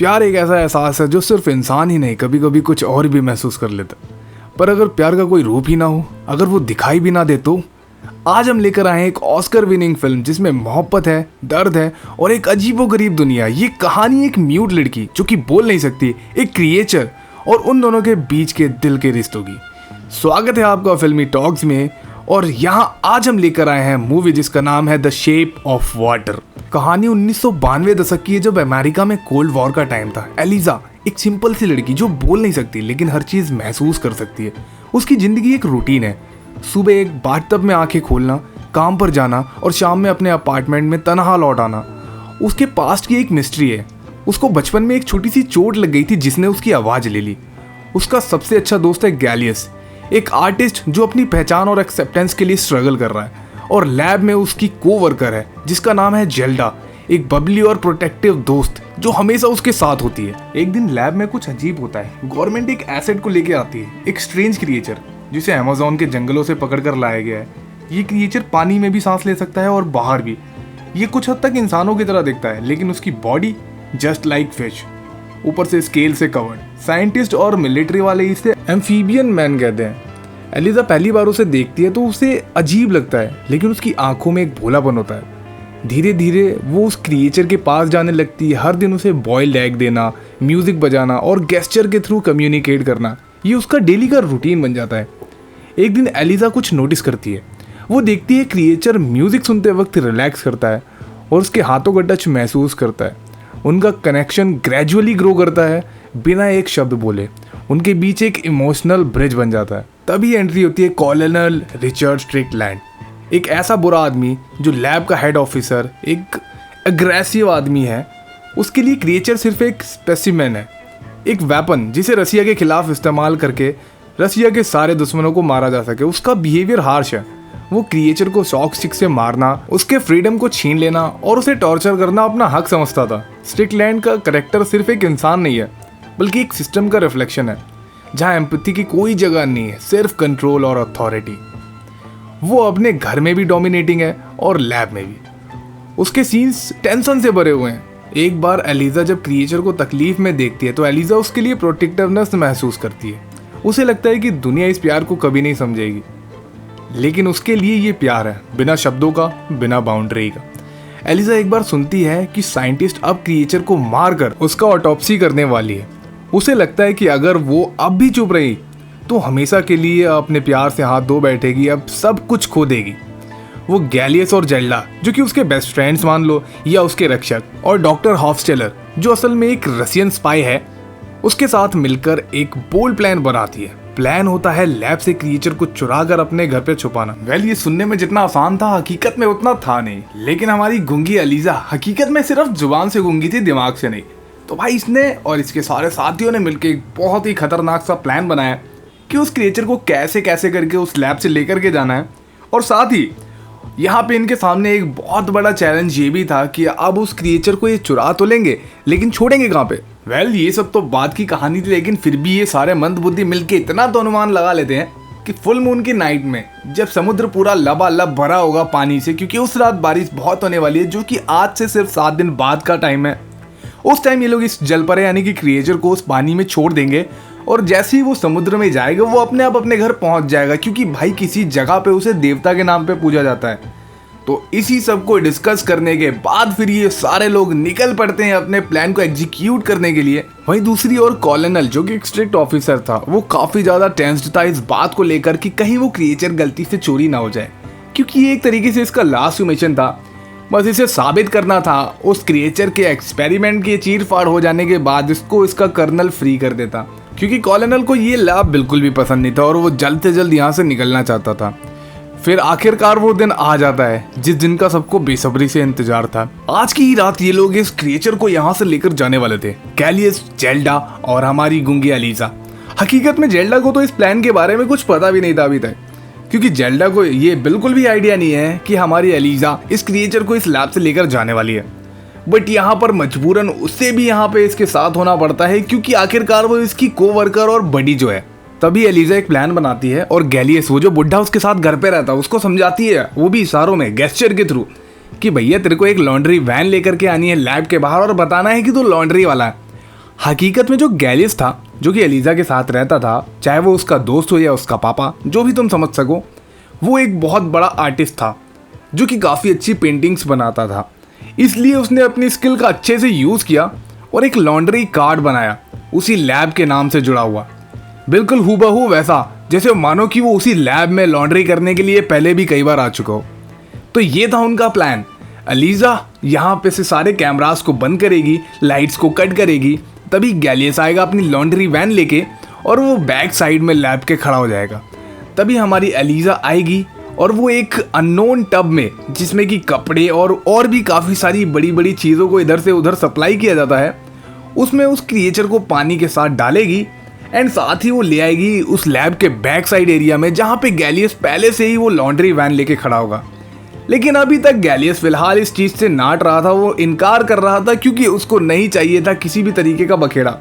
प्यार एक ऐसा एहसास है जो सिर्फ इंसान ही नहीं कभी कभी कुछ और भी महसूस कर लेता। पर अगर प्यार का कोई रूप ही ना हो, अगर वो दिखाई भी ना दे तो आज हम लेकर आए हैं एक ऑस्कर विनिंग फिल्म जिसमें मोहब्बत है, दर्द है और एक अजीबोगरीब दुनिया। ये कहानी एक म्यूट लड़की जो कि बोल नहीं सकती, एक क्रिएचर और उन दोनों के बीच के दिल के रिश्तों की। स्वागत है आपका फिल्मी टॉक्स में। और यहाँ आज हम लेकर आए हैं मूवी जिसका नाम है द शेप ऑफ वाटर। कहानी 1992 दशक की है जब अमेरिका में कोल्ड वॉर का टाइम था। एलिजा एक सिंपल सी लड़की जो बोल नहीं सकती लेकिन हर चीज महसूस कर सकती है। उसकी जिंदगी एक रूटीन है, सुबह एक बाथटब में आंखें खोलना, काम पर जाना और शाम में अपने अपार्टमेंट में तनहा लौट आना। उसके पास्ट की एक मिस्ट्री है। उसको बचपन में एक छोटी सी चोट लग गई थी जिसने उसकी आवाज ले ली। उसका सबसे अच्छा दोस्त है गैलियस, एक आर्टिस्ट जो अपनी पहचान और एक्सेप्टेंस के लिए स्ट्रगल कर रहा है। और लैब में उसकी कोवर्कर है जिसका नाम है जेल्डा, एक बबली और प्रोटेक्टिव दोस्त जो हमेशा उसके साथ होती है। एक दिन लैब में कुछ अजीब होता है। गवर्नमेंट एक एसेट को लेके आती है, एक स्ट्रेंज क्रिएचर जिसे अमेज़न के जंगलों से पकड़कर लाया गया है। ये क्रिएचर पानी में भी सांस ले सकता है और बाहर भी। ये कुछ हद तक इंसानों की तरह दिखता है लेकिन उसकी बॉडी जस्ट लाइक फिश, ऊपर से स्केल से कवर्ड। साइंटिस्ट और मिलिट्री वाले इसे एम्फीबियन मैन कहते हैं। एलिजा पहली बार उसे देखती है तो उसे अजीब लगता है लेकिन उसकी आंखों में एक भोलापन होता है। धीरे धीरे वो उस क्रिएचर के पास जाने लगती है। हर दिन उसे बॉइल्ड एग देना, म्यूजिक बजाना और गेस्चर के थ्रू कम्युनिकेट करना, ये उसका डेली का रूटीन बन जाता है। एक दिन एलिजा कुछ नोटिस करती है। वो देखती है क्रिएचर म्यूजिक सुनते वक्त रिलैक्स करता है और उसके हाथों का टच महसूस करता है। उनका कनेक्शन ग्रेजुअली ग्रो करता है बिना एक शब्द बोले। उनके बीच एक इमोशनल ब्रिज बन जाता है। तभी एंट्री होती है कॉलोनल रिचर्ड स्ट्रिकलैंड, एक ऐसा बुरा आदमी जो लैब का हेड ऑफिसर, एक अग्रेसिव आदमी है। उसके लिए क्रिएचर सिर्फ एक स्पेसिमेन है, एक वेपन जिसे रसिया के खिलाफ इस्तेमाल करके रसिया के सारे दुश्मनों को मारा जा सके। उसका बिहेवियर हार्श है। वो क्रिएचर को शॉक स्टिक से मारना, उसके फ्रीडम को छीन लेना और उसे टॉर्चर करना अपना हक समझता था। स्ट्रिकलैंड का कैरेक्टर सिर्फ एक इंसान नहीं है बल्कि एक सिस्टम का रिफ्लेक्शन है जहाँ एम्पैथी की कोई जगह नहीं है, सिर्फ कंट्रोल और अथॉरिटी। वो अपने घर में भी डोमिनेटिंग है और लैब में भी। उसके सीन्स टेंशन से भरे हुए हैं। एक बार एलिजा जब क्रिएचर को तकलीफ में देखती है तो एलिजा उसके लिए प्रोटेक्टिवनेस महसूस करती है। उसे लगता है कि दुनिया इस प्यार को कभी नहीं समझेगी लेकिन उसके लिए ये प्यार है, बिना शब्दों का, बिना बाउंड्री का। एलिजा एक बार सुनती है कि साइंटिस्ट अब क्रिएचर को मारकर उसका ऑटोप्सी करने वाली है। उसे लगता है कि अगर वो अब भी चुप रही तो हमेशा के लिए अपने प्यार से हाथ धो बैठेगी, अब सब कुछ खो देगी। वो गैलियस और जेल्डा जो कि उसके बेस्ट फ्रेंड्स मान लो या उसके रक्षक, और डॉक्टर हॉफस्टेलर जो असल में एक रशियन स्पाई है, उसके साथ मिलकर एक बोल्ड प्लान बनाती है। प्लान होता है लैब से क्रिएचर को चुरा कर अपने घर पे छुपाना। ये सुनने में जितना आसान था हकीकत में उतना था नहीं। लेकिन हमारी गूंगी एलिजा हकीकत में सिर्फ जुबान से गूंगी थी, दिमाग से नहीं। तो भाई इसने और इसके सारे साथियों ने मिलकर एक बहुत ही खतरनाक सा प्लान बनाया कि उस क्रिएचर को कैसे कैसे करके उस लैब से लेकर के जाना है। और साथ ही यहाँ पे इनके सामने एक बहुत बड़ा चैलेंज ये भी था कि अब उस क्रिएचर को ये चुरा तो लेंगे लेकिन छोड़ेंगे कहाँ पे। ये सब तो बात की कहानी थी लेकिन फिर भी ये सारे मंदबुद्धि मिलके इतना तो अनुमान लगा लेते हैं कि फुल मून की नाइट में जब समुद्र पूरा लबालब भरा होगा पानी से, क्योंकि उस रात बारिश बहुत होने वाली है जो कि आज से सिर्फ 7 दिन बाद का टाइम है। उस टाइम ये लोग इस जलपरे यानी कि क्रिएचर को उस पानी में छोड़ देंगे और जैसे ही वो समुद्र में जाएगा वो अपने आप अपने घर पहुंच जाएगा, क्योंकि भाई किसी जगह पे उसे देवता के नाम पे पूजा जाता है। तो इसी सब को डिस्कस करने के बाद फिर ये सारे लोग निकल पड़ते हैं अपने प्लान को एग्जीक्यूट करने के लिए। वहीं दूसरी ओर कॉलोनल जो कि एक स्ट्रिक्ट ऑफिसर था, वो काफी ज्यादा टेंस्ड था इस बात को लेकर कि कहीं वो क्रिएचर गलती से चोरी ना हो जाए, क्योंकि ये एक तरीके से इसका लास्ट मिशन था। बस इसे साबित करना था। उस क्रिएचर के एक्सपेरिमेंट के चीर फाड़ हो जाने के बाद इसको इसका कर्नल फ्री कर देता, क्योंकि कॉलोनल को ये लाभ बिल्कुल भी पसंद नहीं था और वो जल्द से जल्द यहाँ से निकलना चाहता था। फिर आखिरकार वो दिन आ जाता है जिस दिन का सबको बेसब्री से इंतजार था। आज की ही रात ये लोग इस क्रिएचर को यहाँ से लेकर जाने वाले थे, गैलियस, जेल्डा और हमारी गूंगी एलिजा। हकीकत में जेल्डा को तो इस प्लान के बारे में कुछ पता भी नहीं था अभी तक, क्योंकि जेल्डा को ये बिल्कुल भी आइडिया नहीं है कि हमारी एलिजा इस क्रिएचर को इस लैब से लेकर जाने वाली है। बट यहाँ पर मजबूरन उससे भी यहाँ पे इसके साथ होना पड़ता है, क्योंकि आखिरकार वो इसकी कोवर्कर और बडी जो है। तभी एलिजा एक प्लान बनाती है और गैलियस वो जो बुढ़ा उसके साथ घर पे रहता है उसको समझाती है, वो भी इशारों में, गेस्चर के थ्रू, कि भैया तेरे को एक लॉन्ड्री वैन लेकर के आनी है लैब के बाहर और बताना है कि तू लॉन्ड्री वाला है। हकीकत में जो गैलियस था, जो कि एलिजा के साथ रहता था, चाहे वो उसका दोस्त हो या उसका पापा, जो भी तुम समझ सको, वो एक बहुत बड़ा आर्टिस्ट था जो कि काफ़ी अच्छी पेंटिंग्स बनाता था। इसलिए उसने अपनी स्किल का अच्छे से यूज़ किया और एक लॉन्ड्री कार्ड बनाया उसी लैब के नाम से जुड़ा हुआ, बिल्कुल हूबहू वैसा जैसे मानो कि वो उसी लैब में लॉन्ड्री करने के लिए पहले भी कई बार आ चुका हो। तो ये था उनका प्लान। एलिजा यहाँ पे से सारे कैमरास को बंद करेगी, लाइट्स को कट करेगी, तभी गैलियस आएगा अपनी लॉन्ड्री वैन लेके और वो बैक साइड में लैब के खड़ा हो जाएगा। तभी हमारी एलिजा आएगी और वो एक अननोन टब में, जिसमें कि कपड़े और भी काफ़ी सारी बड़ी बड़ी चीज़ों को इधर से उधर सप्लाई किया जाता है, उसमें उस क्रिएचर को पानी के साथ डालेगी एंड साथ ही वो ले आएगी उस लैब के बैक साइड एरिया में, जहाँ पे गैलियस पहले से ही वो लॉन्ड्री वैन लेके खड़ा होगा। लेकिन अभी तक गैलियस फिलहाल इस चीज़ से नाट रहा था, वो इनकार कर रहा था क्योंकि उसको नहीं चाहिए था किसी भी तरीके का बखेड़ा।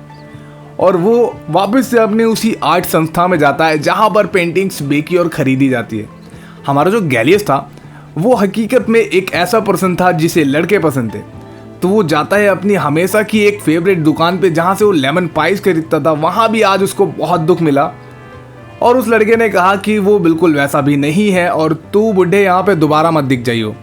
और वो वापस से अपने उसी आर्ट संस्था में जाता है जहाँ पर पेंटिंग्स बेची और ख़रीदी जाती है। हमारा जो गैलियस था वो हकीकत में एक ऐसा पर्सन था जिसे लड़के पसंद थे, तो वो जाता है अपनी हमेशा की एक फेवरेट दुकान पे जहाँ से वो लेमन पाइस खरीदता था। वहाँ भी आज उसको बहुत दुख मिला और उस लड़के ने कहा कि वो बिल्कुल वैसा भी नहीं है और तू बुढ़े यहाँ पे दोबारा मत दिख जाइयो।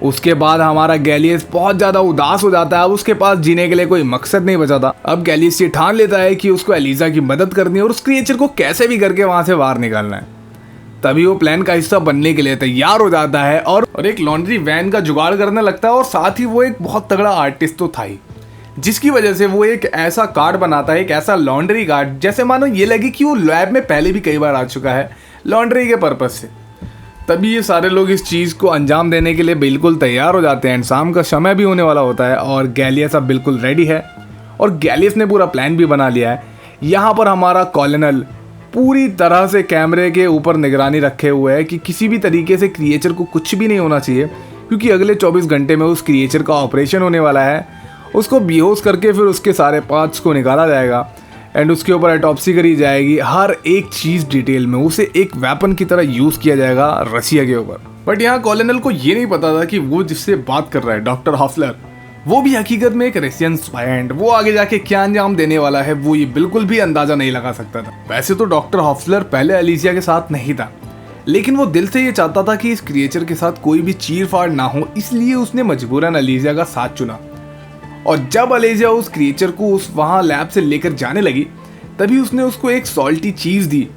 उसके बाद हमारा गैलियस बहुत ज़्यादा उदास हो जाता है। अब उसके पास जीने के लिए कोई मकसद नहीं बचा था। अब गैलियस ये ठान लेता है कि उसको एलिजा की मदद करनी है और उस क्रिएचर को कैसे भी करके वहाँ से बाहर निकालना है। तभी वो प्लान का हिस्सा बनने के लिए तैयार हो जाता है और एक लॉन्ड्री वैन का जुगाड़ करने लगता है। और साथ ही वो एक बहुत तगड़ा आर्टिस्ट तो था ही, जिसकी वजह से वो एक ऐसा कार्ड बनाता है, एक ऐसा लॉन्ड्री कार्ड जैसे मानो ये लगे कि वो लैब में पहले भी कई बार आ चुका है लॉन्ड्री के पर्पज से। तभी ये सारे लोग इस चीज़ को अंजाम देने के लिए बिल्कुल तैयार हो जाते हैं। शाम का समय भी होने वाला होता है और गैलियस अब बिल्कुल रेडी है और गैलियस ने पूरा प्लान भी बना लिया है। यहाँ पर हमारा कॉलोनल पूरी तरह से कैमरे के ऊपर निगरानी रखे हुए है कि किसी भी तरीके से क्रिएचर को कुछ भी नहीं होना चाहिए, क्योंकि अगले 24 घंटे में उस क्रिएचर का ऑपरेशन होने वाला है। उसको बेहोश करके फिर उसके सारे पार्ट्स को निकाला जाएगा एंड उसके ऊपर ऑटोप्सी करी जाएगी। हर एक चीज़ डिटेल में उसे एक वेपन की तरह यूज़ किया जाएगा रशिया के ऊपर। बट यहाँ कॉलोनल को ये नहीं पता था कि वो जिससे बात कर रहा है डॉक्टर हॉफलर, वो भी हकीकत में एक रशियन स्पाई एंड वो आगे जाके क्या अंजाम देने वाला है वो ये बिल्कुल भी अंदाजा नहीं लगा सकता था। वैसे तो डॉक्टर हॉफलर पहले एलिजिया के साथ नहीं था, लेकिन वो दिल से ये चाहता था कि इस क्रिएचर के साथ कोई भी चीर फाड़ ना हो, इसलिए उसने मजबूरन एलिजिया का साथ चुना। और जब एलिजिया उस क्रिएचर को उस वहाँ लैब से लेकर जाने लगी, तभी उसने उसको एक सॉल्टी चीज़ दी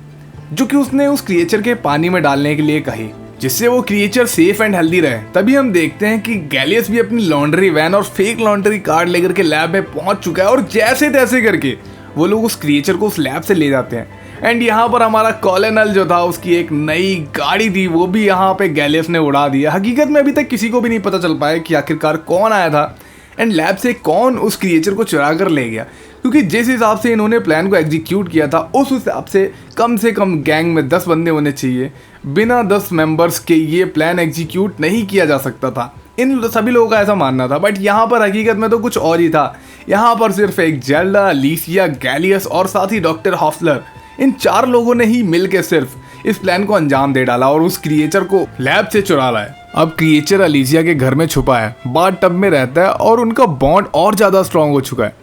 जो कि उसने उस क्रिएचर के पानी में डालने के लिए कही, जिससे वो क्रिएचर सेफ एंड हेल्दी रहे। तभी हम देखते हैं कि गैलियस भी अपनी लॉन्ड्री वैन और फेक लॉन्ड्री कार्ड लेकर के लैब में पहुंच चुका है और जैसे तैसे करके वो लोग उस क्रिएचर को उस लैब से ले जाते हैं। एंड यहाँ पर हमारा कॉलोनल जो था, उसकी एक नई गाड़ी थी, वो भी यहाँ पे गैलियस ने उड़ा दिया। हकीकत में अभी तक किसी को भी नहीं पता चल पाया कि आखिरकार कौन आया था एंड लैब से कौन उस क्रिएचर को चुरा कर ले गया, क्योंकि जिस हिसाब से इन्होंने प्लान को एग्जीक्यूट किया था उस हिसाब से कम गैंग में 10 बंदे होने चाहिए। बिना 10 मेंबर्स के ये प्लान एग्जीक्यूट नहीं किया जा सकता था, इन सभी लोगों का ऐसा मानना था। बट यहाँ पर हकीकत में तो कुछ और ही था। यहाँ पर सिर्फ एक जेल्डा, अलीसिया, गैलियस और साथ ही डॉक्टर हॉफलर, इन 4 लोगों ने ही मिल के सिर्फ इस प्लान को अंजाम दे डाला और उस क्रिएचर को लैब से चुरा लाया। अब क्रिएचर अलीसिया के घर में छुपा है, बाथ टब में रहता है और उनका बॉन्ड और ज़्यादा स्ट्रांग हो चुका है।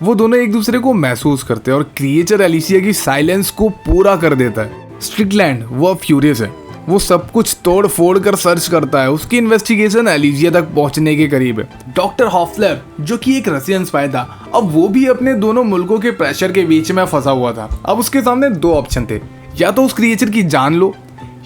वो दोनों एक दूसरे को महसूस करते हैं और क्रिएचर एलिसिया की साइलेंस को पूरा कर देता है। स्ट्रिकलैंड वो फ्यूरियस है, वो सब कुछ तोड़ फोड़ कर सर्च करता है। उसकी इन्वेस्टिगेशन एलिसिया तक पहुंचने के करीब है। डॉक्टर हॉफलर जो कि एक रशियन स्पाई था, अब वो भी अपने दोनों मुल्कों के प्रेशर के बीच में फंसा हुआ था। अब उसके सामने 2 ऑप्शन थे, या तो उस क्रिएचर की जान लो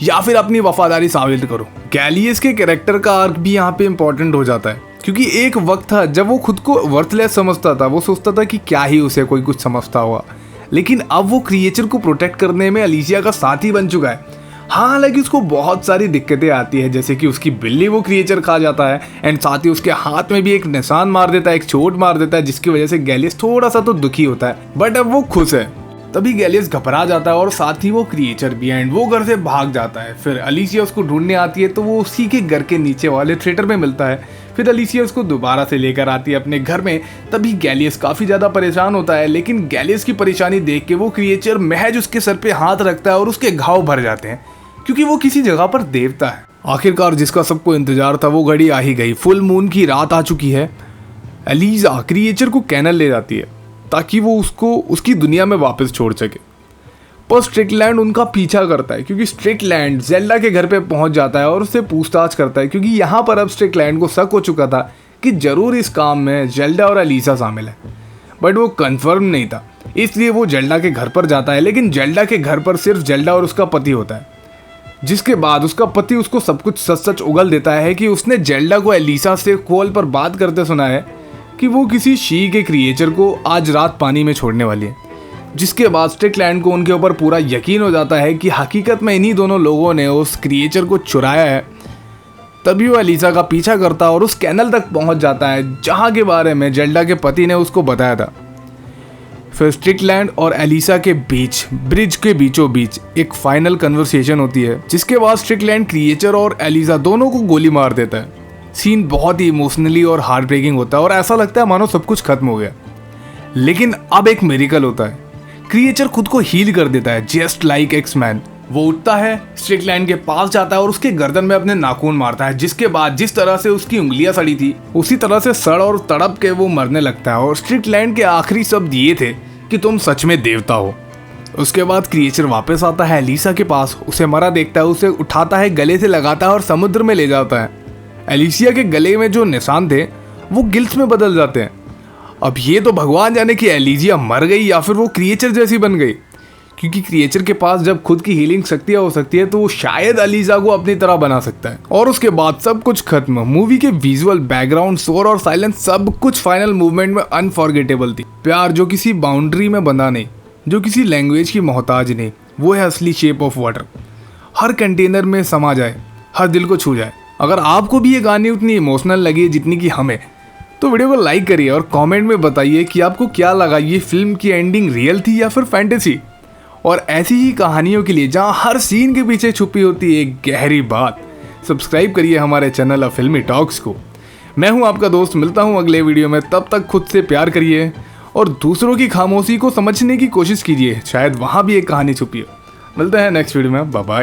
या फिर अपनी वफादारी साबित करो। गैलियस के कैरेक्टर का आर्क भी यहाँ पे इंपॉर्टेंट हो जाता है, क्योंकि एक वक्त था जब वो खुद को वर्थलेस समझता था। वो सोचता था कि क्या ही उसे कोई कुछ समझता होगा, लेकिन अब वो क्रिएचर को प्रोटेक्ट करने में एलिसिया का साथी बन चुका है। हाँ, हालांकि उसको बहुत सारी दिक्कतें आती है, जैसे कि उसकी बिल्ली वो क्रिएचर खा जाता है एंड साथ ही उसके हाथ में भी एक निशान मार देता है, एक चोट मार देता है, जिसकी वजह से गैलियस थोड़ा सा तो दुखी होता है। बट अब वो खुश है। तभी गैलियस घबरा जाता है और साथ ही वो क्रिएचर भी एंड वो घर से भाग जाता है। फिर एलिसिया उसको ढूंढने आती है तो वो उसी के घर के नीचे वाले थिएटर में मिलता है। फिर एलिसिया उसको दोबारा से लेकर आती है अपने घर में। तभी गैलियस काफ़ी ज़्यादा परेशान होता है, लेकिन गैलियस की परेशानी देख के वो क्रिएचर महज उसके सर पे हाथ रखता है और उसके घाव भर जाते हैं, क्योंकि वो किसी जगह पर देवता है। आखिरकार जिसका सबको इंतजार था वो घड़ी आ ही गई। फुल मून की रात आ चुकी है। एलिजा क्रिएचर को कैनल ले जाती है। ताकि वो उसको उसकी दुनिया में वापस छोड़ सके। पर स्ट्रिकलैंड उनका पीछा करता है क्योंकि स्ट्रिकलैंड जेल्डा के घर पे पहुंच जाता है और उससे पूछताछ करता है, क्योंकि यहाँ पर अब स्ट्रिकलैंड को शक हो चुका था कि जरूर इस काम में जेल्डा और एलिसा शामिल है, बट वो कंफर्म नहीं था। इसलिए वो जेल्डा के घर पर जाता है, लेकिन जेल्डा के घर पर सिर्फ जेल्डा और उसका पति होता है। जिसके बाद उसका पति उसको सब कुछ सच सच उगल देता है कि उसने जेल्डा को एलिसा से कॉल पर बात करते सुना है कि वो किसी शी के क्रिएचर को आज रात पानी में छोड़ने वाली है। जिसके बाद स्ट्रिकलैंड को उनके ऊपर पूरा यकीन हो जाता है कि हकीकत में इन्हीं दोनों लोगों ने उस क्रिएचर को चुराया है। तभी वो एलिसा का पीछा करता और उस कैनल तक पहुंच जाता है जहां के बारे में जेल्डा के पति ने उसको बताया था। फिर स्ट्रिकलैंड और एलिसा के बीच ब्रिज के बीचों बीच एक फाइनल कन्वर्सेशन होती है, जिसके बाद स्ट्रिकलैंड क्रिएचर और एलिसा दोनों को गोली मार देता है। सीन बहुत ही इमोशनली और हार्ट ब्रेकिंग होता है और ऐसा लगता है मानो सब कुछ खत्म हो गया। लेकिन अब एक मिरेकल होता है, क्रिएचर खुद को हील कर देता है जस्ट लाइक एक्स-मैन। वो उठता है, स्ट्रिकलैंड के पास जाता है और उसके गर्दन में अपने नाखून मारता है, जिसके बाद जिस तरह से उसकी उंगलियां सड़ी थी उसी तरह से सड़ और तड़प के वो मरने लगता है। और स्ट्रिकलैंड के आखिरी शब्द ये थे कि तुम सच में देवता हो। उसके बाद क्रिएचर वापस आता है एलिसा के पास, उसे मरा देखता है, उसे उठाता है, गले से लगाता है और समुद्र में ले जाता है। एलिसिया के गले में जो निशान थे वो गिल्स में बदल जाते हैं। अब ये तो भगवान जाने कि एलिसिया मर गई या फिर वो क्रिएचर जैसी बन गई, क्योंकि क्रिएचर के पास जब खुद की हीलिंग शक्तियां हो सकती है तो वो शायद एलिसा को अपनी तरह बना सकता है। और उसके बाद सब कुछ खत्म। मूवी के विजुअल, बैकग्राउंड, शोर और साइलेंस सब कुछ फाइनल मूवमेंट में अनफॉरगेटेबल थी। प्यार जो किसी बाउंड्री में बंधा नहीं, जो किसी लैंग्वेज की मोहताज नहीं, वो है असली shape of water. Her container में समा जाए, हर दिल को छू जाए। अगर आपको भी ये गानी उतनी इमोशनल लगी जितनी कि हमें, तो वीडियो को लाइक करिए और कमेंट में बताइए कि आपको क्या लगा, ये फिल्म की एंडिंग रियल थी या फिर फैंटेसी। और ऐसी ही कहानियों के लिए जहां हर सीन के पीछे छुपी होती है एक गहरी बात, सब्सक्राइब करिए हमारे चैनल अ फिल्मी टॉक्स को। मैं हूं आपका दोस्त, मिलता हूं अगले वीडियो में। तब तक खुद से प्यार करिए और दूसरों की खामोशी को समझने की कोशिश कीजिए, शायद वहां भी एक कहानी छुपी हो। मिलते हैं नेक्स्ट वीडियो में, बाय बाय।